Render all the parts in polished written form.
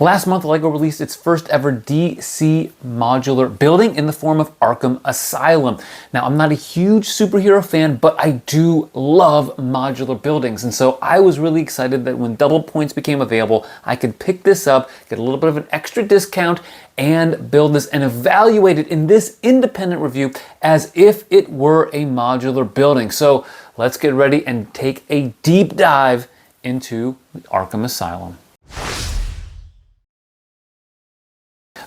Last month, LEGO released its first ever DC modular building in the form of Arkham Asylum. Now, I'm not a huge superhero fan, but I do love modular buildings, and so I was really excited that when double points became available, I could pick this up, get a little bit of an extra discount, and build this and evaluate it in this independent review as if it were a modular building. So let's get ready and take a deep dive into Arkham Asylum.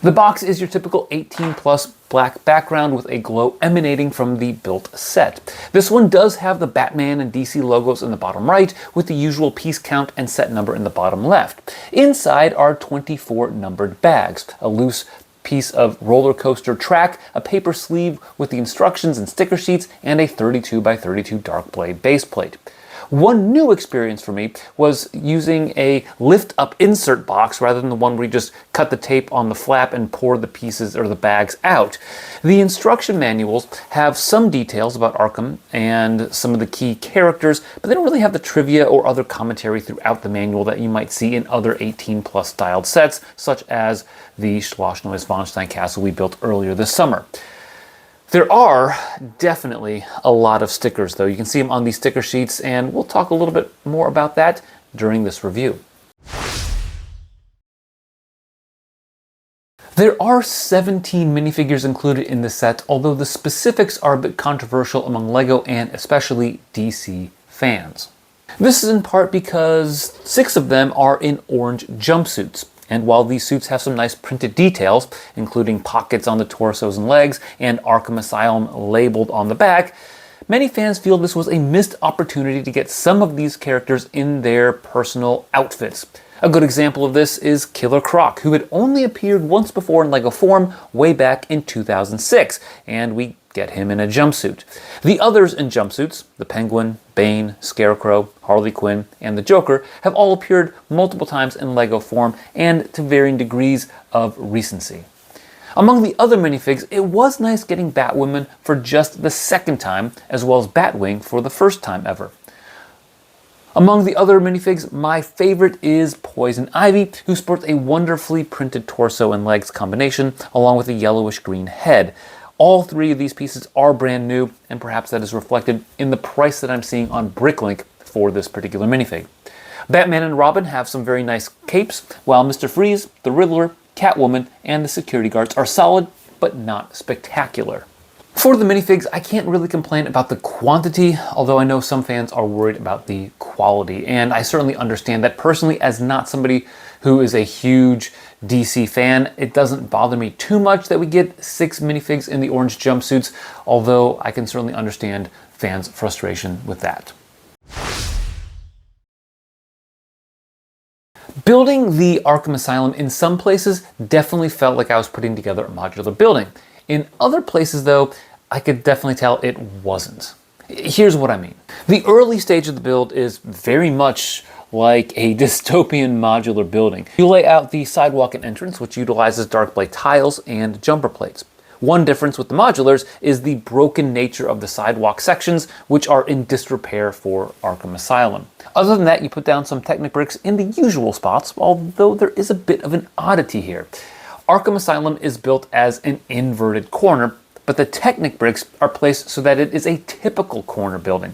The box is your typical 18+ black background with a glow emanating from the built set. This one does have the Batman and DC logos in the bottom right, with the usual piece count and set number in the bottom left. Inside are 24 numbered bags, a loose piece of roller coaster track, a paper sleeve with the instructions and sticker sheets, and a 32x32 dark blade base plate. One new experience for me was using a lift-up insert box rather than the one where you just cut the tape on the flap and pour the pieces or the bags out. The instruction manuals have some details about Arkham and some of the key characters, but they don't really have the trivia or other commentary throughout the manual that you might see in other 18+ styled sets, such as the Schloss Neuschwanstein castle we built earlier this summer. There are definitely a lot of stickers, though. You can see them on these sticker sheets, and we'll talk a little bit more about that during this review. There are 17 minifigures included in the set, although the specifics are a bit controversial among LEGO and especially DC fans. This is in part because 6 of them are in orange jumpsuits. And while these suits have some nice printed details, including pockets on the torsos and legs and Arkham Asylum labeled on the back, many fans feel this was a missed opportunity to get some of these characters in their personal outfits. A good example of this is Killer Croc, who had only appeared once before in LEGO form way back in 2006, and we get him in a jumpsuit. The others in jumpsuits, the Penguin, Bane, Scarecrow, Harley Quinn, and the Joker, have all appeared multiple times in LEGO form and to varying degrees of recency. Among the other minifigs, it was nice getting Batwoman for just the second time, as well as Batwing for the first time ever. Among the other minifigs, my favorite is Poison Ivy, who sports a wonderfully printed torso and legs combination, along with a yellowish-green head. All 3 of these pieces are brand new, and perhaps that is reflected in the price that I'm seeing on Bricklink for this particular minifig. Batman and Robin have some very nice capes, while Mr. Freeze, the Riddler, Catwoman, and the security guards are solid, but not spectacular. For the minifigs, I can't really complain about the quantity, although I know some fans are worried about the quality, and I certainly understand that. Personally, as not somebody who is a huge DC fan, it doesn't bother me too much that we get 6 minifigs in the orange jumpsuits, although I can certainly understand fans' frustration with that. Building the Arkham Asylum in some places definitely felt like I was putting together a modular building. In other places, though, I could definitely tell it wasn't. Here's what I mean. The early stage of the build is very much like a dystopian modular building. You lay out the sidewalk and entrance, which utilizes dark blade tiles and jumper plates. One difference with the modulars is the broken nature of the sidewalk sections, which are in disrepair for Arkham Asylum. Other than that, you put down some Technic bricks in the usual spots, although there is a bit of an oddity here. Arkham Asylum is built as an inverted corner, but the Technic bricks are placed so that it is a typical corner building.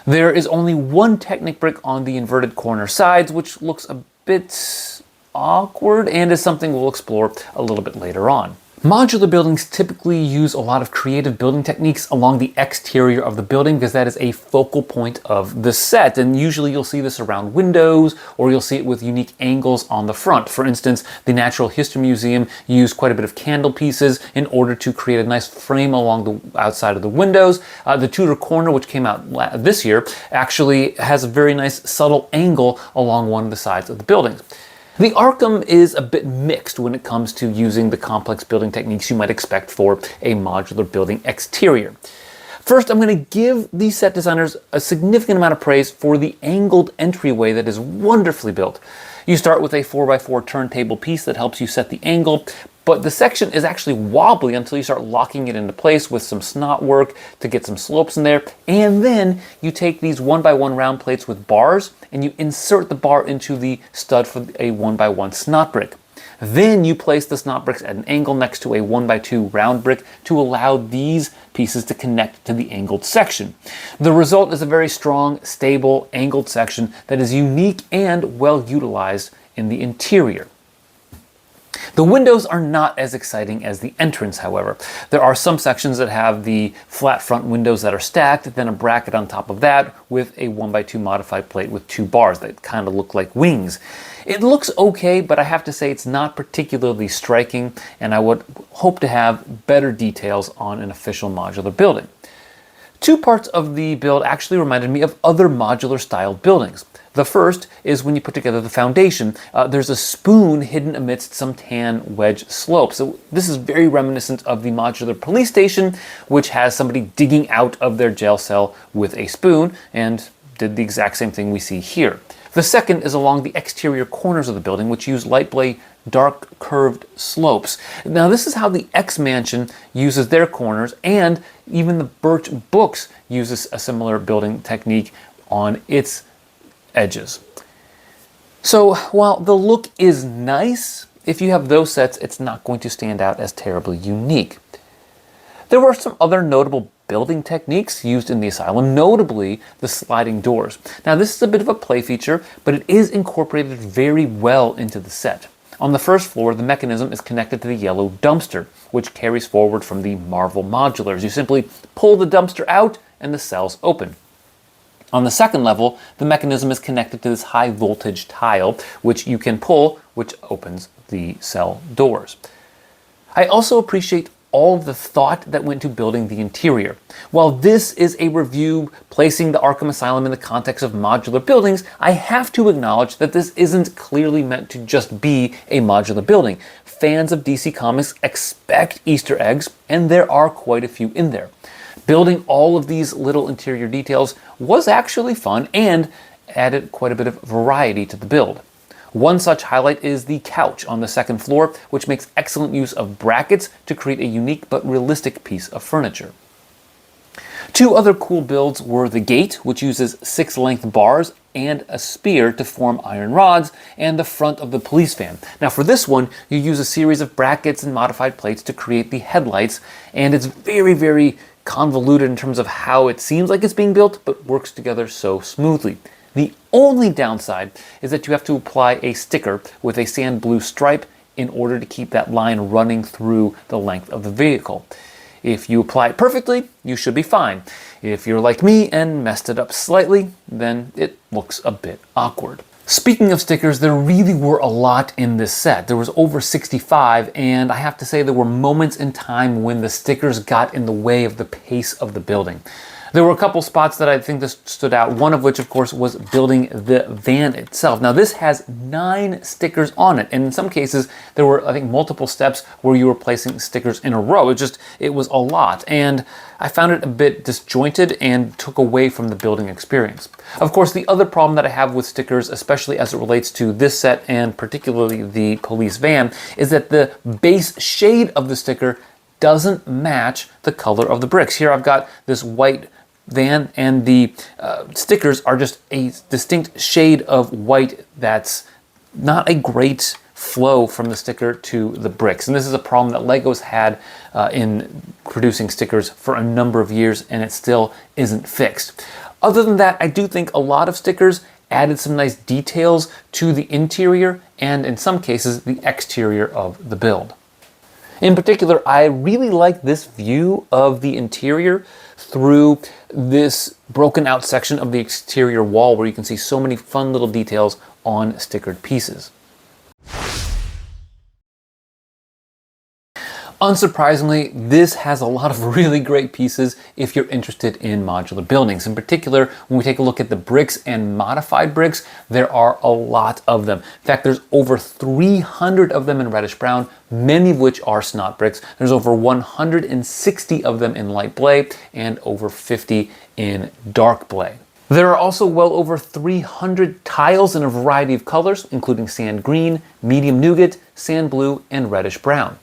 There is only one Technic brick on the inverted corner sides, which looks a bit awkward and is something we'll explore a little bit later on. Modular buildings typically use a lot of creative building techniques along the exterior of the building because that is a focal point of the set, and usually you'll see this around windows or you'll see it with unique angles on the front. For instance, the Natural History Museum used quite a bit of candle pieces in order to create a nice frame along the outside of the windows. The Tudor Corner, which came out this year, actually has a very nice subtle angle along one of the sides of the buildings. The Arkham is a bit mixed when it comes to using the complex building techniques you might expect for a modular building exterior. First, I'm going to give these set designers a significant amount of praise for the angled entryway that is wonderfully built. You start with a 4x4 turntable piece that helps you set the angle, But the section is actually wobbly until you start locking it into place with some snot work to get some slopes in there. And then you take these 1x1 round plates with bars and you insert the bar into the stud for a 1x1 snot brick. Then you place the snot bricks at an angle next to a 1x2 round brick to allow these pieces to connect to the angled section. The result is a very strong, stable, angled section that is unique and well utilized in the interior. The windows are not as exciting as the entrance, however. There are some sections that have the flat front windows that are stacked, then a bracket on top of that with a 1x2 modified plate with 2 bars that kind of look like wings. It looks okay, but I have to say it's not particularly striking, and I would hope to have better details on an official modular building. 2 parts of the build actually reminded me of other modular style buildings. The first is when you put together the foundation, there's a spoon hidden amidst some tan wedge slopes. So this is very reminiscent of the modular police station, which has somebody digging out of their jail cell with a spoon, and did the exact same thing we see here. The second is along the exterior corners of the building, which use light blade dark curved slopes. Now this is how the X Mansion uses their corners, and even the Birch Books uses a similar building technique on its edges. So while the look is nice, if you have those sets, it's not going to stand out as terribly unique. There were some other notable building techniques used in the asylum, notably the sliding doors. Now this is a bit of a play feature, but it is incorporated very well into the set. On the first floor, the mechanism is connected to the yellow dumpster, which carries forward from the Marvel modulars. You simply pull the dumpster out and the cells open. On the second level, the mechanism is connected to this high voltage tile, which you can pull, which opens the cell doors. I also appreciate all of the thought that went to building the interior. While this is a review placing the Arkham Asylum in the context of modular buildings, I have to acknowledge that this isn't clearly meant to just be a modular building. Fans of DC Comics expect Easter eggs, and there are quite a few in there. Building all of these little interior details was actually fun and added quite a bit of variety to the build. One such highlight is the couch on the second floor, which makes excellent use of brackets to create a unique but realistic piece of furniture. 2 other cool builds were the gate, which uses 6 length bars and a spear to form iron rods, and the front of the police van. Now for this one, you use a series of brackets and modified plates to create the headlights, and it's very convoluted in terms of how it seems like it's being built, but works together so smoothly. The only downside is that you have to apply a sticker with a sand blue stripe in order to keep that line running through the length of the vehicle. If you apply it perfectly, you should be fine. If you're like me and messed it up slightly, then it looks a bit awkward. Speaking of stickers, there really were a lot in this set. There was over 65, and I have to say there were moments in time when the stickers got in the way of the pace of the building. There were a couple spots that I think that stood out, one of which, of course, was building the van itself. Now, this has 9 stickers on it, and in some cases, there were, I think, multiple steps where you were placing stickers in a row. It was a lot, and I found it a bit disjointed and took away from the building experience. Of course, the other problem that I have with stickers, especially as it relates to this set and particularly the police van, is that the base shade of the sticker doesn't match the color of the bricks. Here I've got this white van, and the stickers are just a distinct shade of white that's not a great flow from the sticker to the bricks. And this is a problem that LEGO's had in producing stickers for a number of years, and it still isn't fixed. Other than that, I do think a lot of stickers added some nice details to the interior and, in some cases, the exterior of the build. In particular, I really like this view of the interior through this broken out section of the exterior wall where you can see so many fun little details on stickered pieces. Unsurprisingly, this has a lot of really great pieces if you're interested in modular buildings. In particular, when we take a look at the bricks and modified bricks, there are a lot of them. In fact, there's over 300 of them in reddish brown, many of which are snot bricks. There's over 160 of them in light blay and over 50 in dark blay. There are also well over 300 tiles in a variety of colors, including sand green, medium nougat, sand blue, and reddish brown.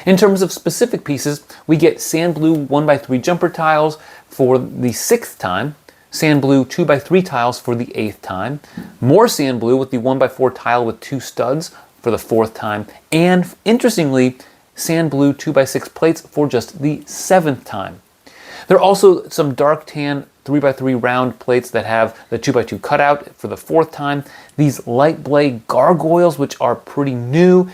In terms of specific pieces, we get sand blue 1x3 jumper tiles for the 6th time, sand blue 2x3 tiles for the 8th time, more sand blue with the 1x4 tile with 2 studs for the 4th time, and interestingly, sand blue 2x6 plates for just the 7th time. There are also some dark tan 3x3 round plates that have the 2x2 cutout for the 4th time, these light blade gargoyles, which are pretty new,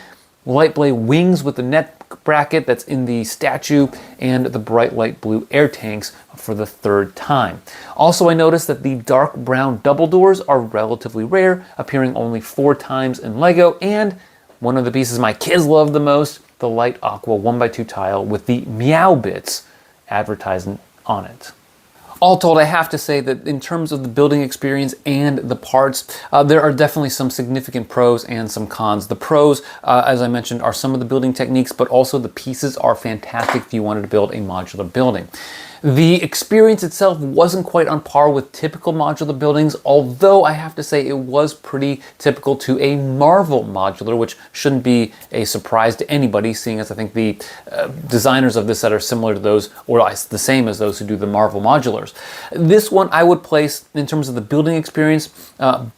light blade wings with the net bracket that's in the statue, and the bright light blue air tanks for the 3rd time. Also, I noticed that the dark brown double doors are relatively rare, appearing only 4 times in LEGO, and one of the pieces my kids love the most, the light aqua 1x2 tile with the Meow Bits advertisement on it. All told, I have to say that in terms of the building experience and the parts, there are definitely some significant pros and some cons. The pros, as I mentioned, are some of the building techniques, but also the pieces are fantastic if you wanted to build a modular building. The experience itself wasn't quite on par with typical modular buildings, although I have to say it was pretty typical to a Marvel modular, which shouldn't be a surprise to anybody, seeing as I think the designers of this set are similar to those, or the same as those who do the Marvel modulars. This one I would place, in terms of the building experience,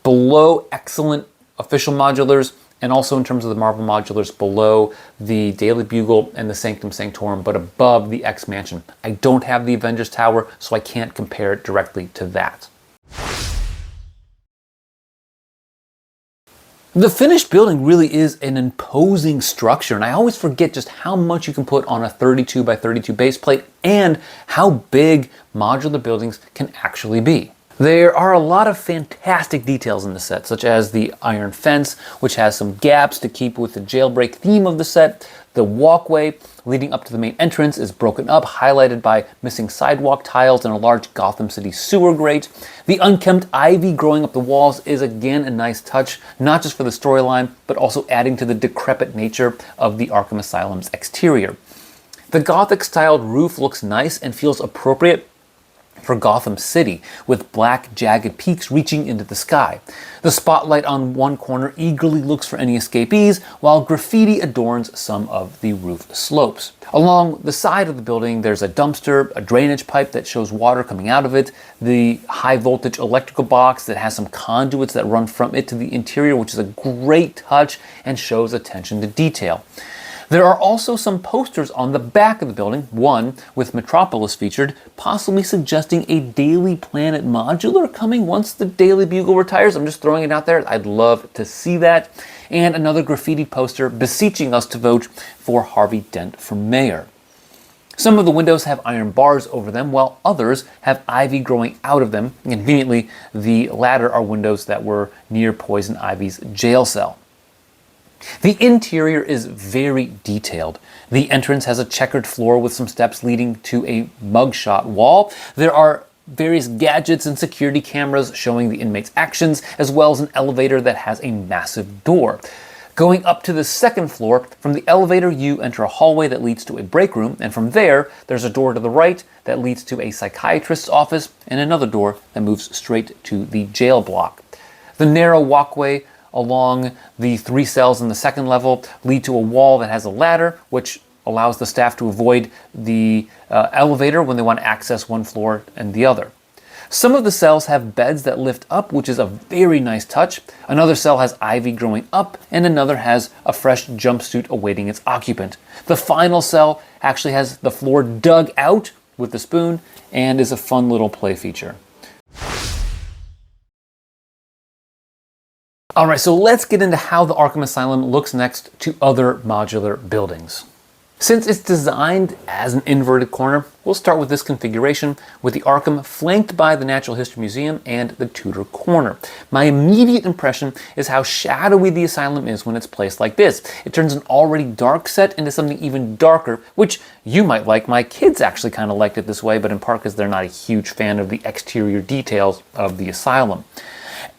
below excellent official modulars, and also in terms of the Marvel modulars, below the Daily Bugle and the Sanctum Sanctorum, but above the X-Mansion. I don't have the Avengers Tower, so I can't compare it directly to that. The finished building really is an imposing structure, and I always forget just how much you can put on a 32x32 base plate and how big modular buildings can actually be. There are a lot of fantastic details in the set, such as the iron fence, which has some gaps to keep with the jailbreak theme of the set. The walkway leading up to the main entrance is broken up, highlighted by missing sidewalk tiles and a large Gotham City sewer grate. The unkempt ivy growing up the walls is again a nice touch, not just for the storyline, but also adding to the decrepit nature of the Arkham Asylum's exterior. The Gothic-styled roof looks nice and feels appropriate for Gotham City, with black, jagged peaks reaching into the sky. The spotlight on one corner eagerly looks for any escapees, while graffiti adorns some of the roof slopes. Along the side of the building, there's a dumpster, a drainage pipe that shows water coming out of it, the high-voltage electrical box that has some conduits that run from it to the interior, which is a great touch and shows attention to detail. There are also some posters on the back of the building, one with Metropolis featured, possibly suggesting a Daily Planet modular coming once the Daily Bugle retires. I'm just throwing it out there. I'd love to see that. And another graffiti poster beseeching us to vote for Harvey Dent for mayor. Some of the windows have iron bars over them, while others have ivy growing out of them. Conveniently, the latter are windows that were near Poison Ivy's jail cell. The interior is very detailed. The entrance has a checkered floor with some steps leading to a mugshot wall. There are various gadgets and security cameras showing the inmates' actions, as well as an elevator that has a massive door. Going up to the 2nd floor, from the elevator you enter a hallway that leads to a break room, and from there's a door to the right that leads to a psychiatrist's office, and another door that moves straight to the jail block. The narrow walkway along the 3 cells in the 2nd level lead to a wall that has a ladder, which allows the staff to avoid the elevator when they want to access one floor and the other. Some of the cells have beds that lift up, which is a very nice touch. Another cell has ivy growing up, and another has a fresh jumpsuit awaiting its occupant. The final cell actually has the floor dug out with the spoon and is a fun little play feature. Alright, so let's get into how the Arkham Asylum looks next to other modular buildings. Since it's designed as an inverted corner, we'll start with this configuration, with the Arkham flanked by the Natural History Museum and the Tudor corner. My immediate impression is how shadowy the asylum is when it's placed like this. It turns an already dark set into something even darker, which you might like. My kids actually kind of liked it this way, but in part because they're not a huge fan of the exterior details of the asylum.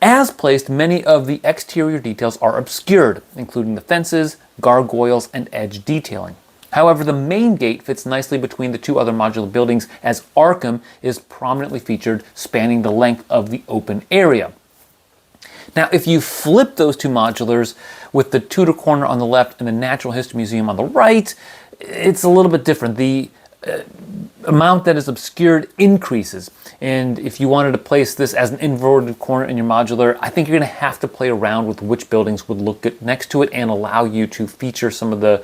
As placed, many of the exterior details are obscured, including the fences, gargoyles, and edge detailing. However, the main gate fits nicely between the 2 other modular buildings, as Arkham is prominently featured, spanning the length of the open area. Now, if you flip those 2 modulars, with the Tudor Corner on the left and the Natural History Museum on the right, it's a little bit different. The amount that is obscured increases. And if you wanted to place this as an inverted corner in your modular, I think you're going to have to play around with which buildings would look good next to it and allow you to feature some of the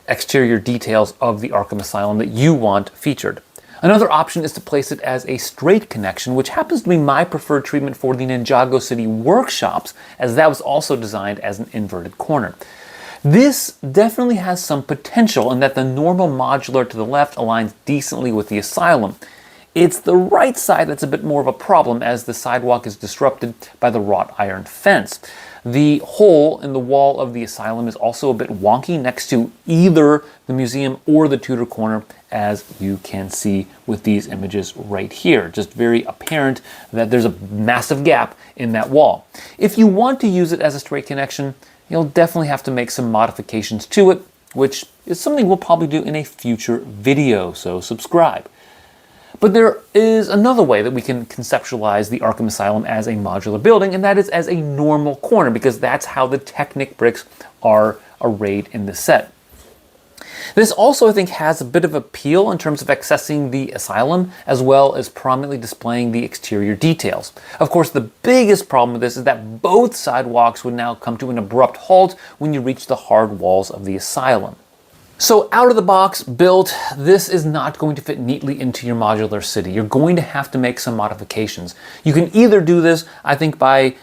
exterior details of the Arkham Asylum that you want featured. Another option is to place it as a straight connection, which happens to be my preferred treatment for the Ninjago City workshops, as that was also designed as an inverted corner. This definitely has some potential in that the normal modular to the left aligns decently with the asylum. It's the right side that's a bit more of a problem, as the sidewalk is disrupted by the wrought iron fence. The hole in the wall of the asylum is also a bit wonky next to either the museum or the Tudor Corner, as you can see with these images right here. Just very apparent that there's a massive gap in that wall. If you want to use it as a straight connection, you'll definitely have to make some modifications to it, which is something we'll probably do in a future video, so subscribe. But there is another way that we can conceptualize the Arkham Asylum as a modular building, and that is as a normal corner, because that's how the Technic bricks are arrayed in the set. This also, I think, has a bit of appeal in terms of accessing the asylum, as well as prominently displaying the exterior details. Of course, the biggest problem with this is that both sidewalks would now come to an abrupt halt when you reach the hard walls of the asylum. So out of the box built, this is not going to fit neatly into your modular city. You're going to have to make some modifications. You can either do this, I think, by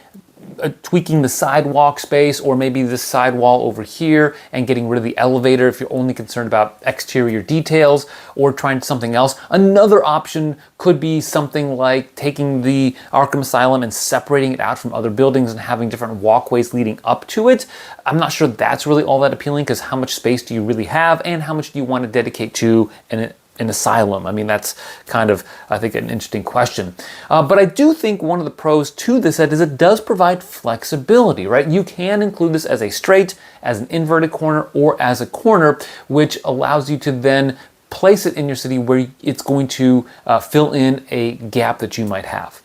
tweaking the sidewalk space, or maybe this sidewall over here and getting rid of the elevator if you're only concerned about exterior details, or trying something else. Another option could be something like taking the Arkham Asylum and separating it out from other buildings and having different walkways leading up to it. I'm not sure that's really all that appealing, because how much space do you really have, and how much do you want to dedicate to an asylum? I mean, that's kind of, I think, an interesting question. But I do think one of the pros to this set is it does provide flexibility, right? You can include this as a straight, as an inverted corner, or as a corner, which allows you to then place it in your city where it's going to fill in a gap that you might have.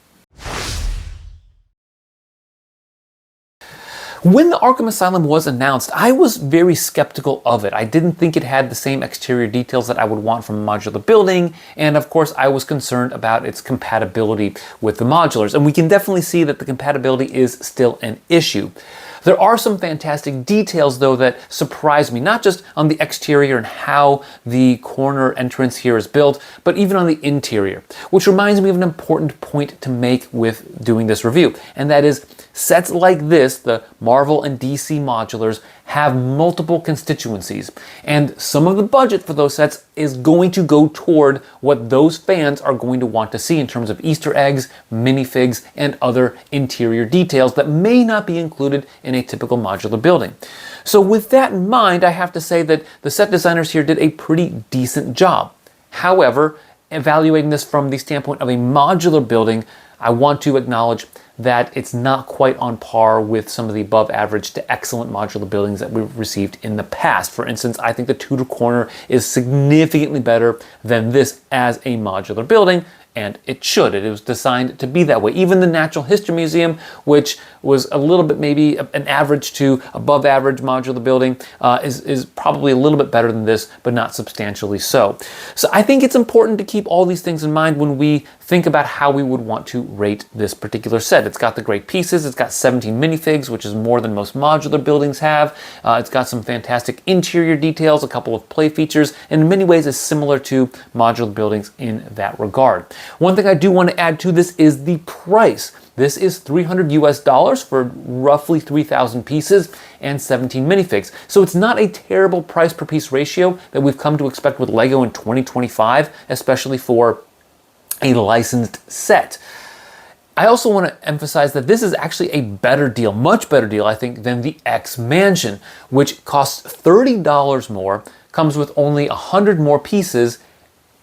When the Arkham Asylum was announced, I was very skeptical of it. I didn't think it had the same exterior details that I would want from a modular building, and of course I was concerned about its compatibility with the modulars, and we can definitely see that the compatibility is still an issue. There are some fantastic details, though, that surprise me, not just on the exterior and how the corner entrance here is built, but even on the interior, which reminds me of an important point to make with doing this review, and that is sets like this, the Marvel and DC modulars, have multiple constituencies, and some of the budget for those sets is going to go toward what those fans are going to want to see in terms of Easter eggs, minifigs, and other interior details that may not be included in a typical modular building. So with that in mind, I have to say that the set designers here did a pretty decent job. However, evaluating this from the standpoint of a modular building, I want to acknowledge that it's not quite on par with some of the above average to excellent modular buildings that we've received in the past. For instance, I think the Tudor Corner is significantly better than this as a modular building, and it should. It was designed to be that way. Even the Natural History Museum, which was a little bit maybe an average to above average modular building, is probably a little bit better than this, but not substantially so. So I think it's important to keep all these things in mind when we think about how we would want to rate this particular set. It's got the great pieces, it's got 17 minifigs, which is more than most modular buildings have. It's got some fantastic interior details, a couple of play features, and in many ways is similar to modular buildings in that regard. One thing I do want to add to this is the price. This is $300 for roughly 3,000 pieces and 17 minifigs. So it's not a terrible price per piece ratio that we've come to expect with LEGO in 2025, especially for a licensed set. I also want to emphasize that this is actually a better deal, much better deal, I think, than the X Mansion, which costs $30 more, comes with only 100 more pieces,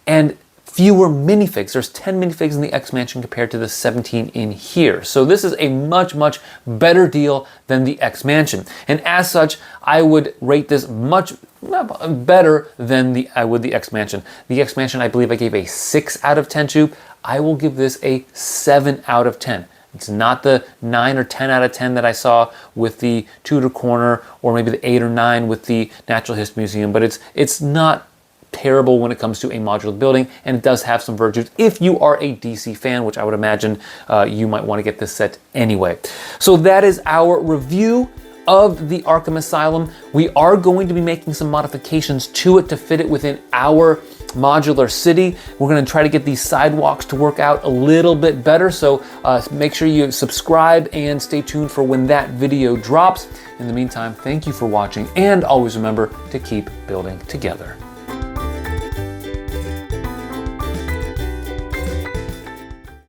and fewer minifigs. There's 10 minifigs in the X Mansion compared to the 17 in here. So this is a much, much better deal than the X Mansion. And as such, I would rate this much better than I would the X Mansion. The X Mansion, I believe I gave a 6 out of 10 to. I will give this a 7 out of 10. It's not the 9 or 10 out of 10 that I saw with the Tudor Corner, or maybe the 8 or 9 with the Natural History Museum, but it's not terrible when it comes to a modular building, and it does have some virtues if you are a DC fan, which I would imagine you might want to get this set anyway. So that is our review of the Arkham Asylum. We are going to be making some modifications to it to fit it within our modular city. We're going to try to get these sidewalks to work out a little bit better, so make sure you subscribe and stay tuned for when that video drops. In the meantime, thank you for watching, and always remember to keep building together.